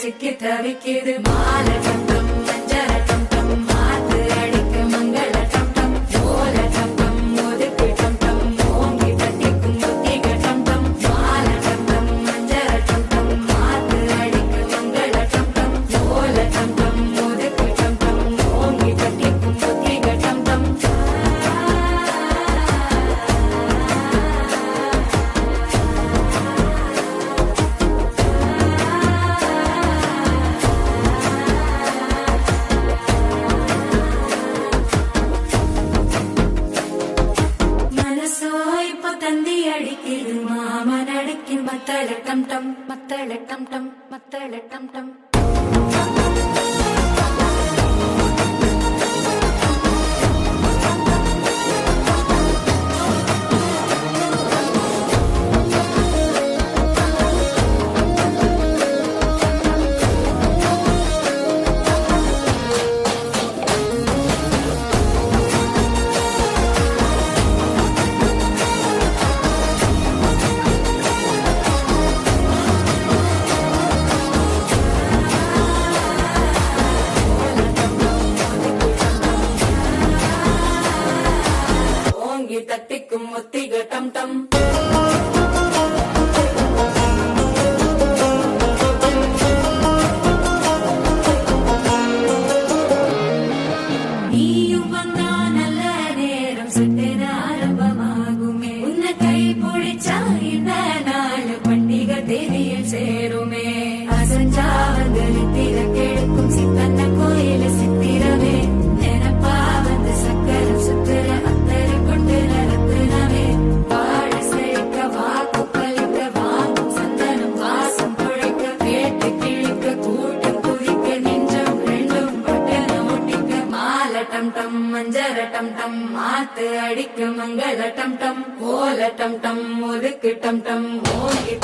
சிக்கி தவிக்குது மாலை கட்டம் மஞ்சள கட்டம் மாத்து அடிக்க மங்கள கட்டம் ஓல கட்டம் ஒதுக்கு கட்டம் ஓங்கி தட்டிக்கும் புத்தி கட்டம் மாலை கட்டம் மஞ்சள கட்டம் மாத்து அடிக்க மங்கள கட்டம் ஓல கட்டம் ஒதுக்கு கட்டம் ஓங்கி தட்டிக்கும் புத்தி கட்டம் தந்தி அடிக்குது மாமன் அடிக்கும் மத்தள டம் டம் மத்தள டம் டம் மத்தள டம் டம் தட்டிக்கும் ஒத்திக டம் டம் நீயும் வந்தா நல்ல நேரம் சட்டென ஆரம்பமாகுமே உன்னை கை பிடிச்சா இந்த நாள் பண்டிகை தேதியில் சேருமே அசஞ்சா வந்து நித்திர கெடுக்கும் சித்தன்ன கோயில சித்திரமே நினப்பா வந்து சக்கரம் சுத்துற டம் டம் மஞ்சர டம் டம் மாத்து அடிக்க மங்கள டம் டம் ஓல டம் டம் ஒதுக்கு டம் டம் ஓங்கி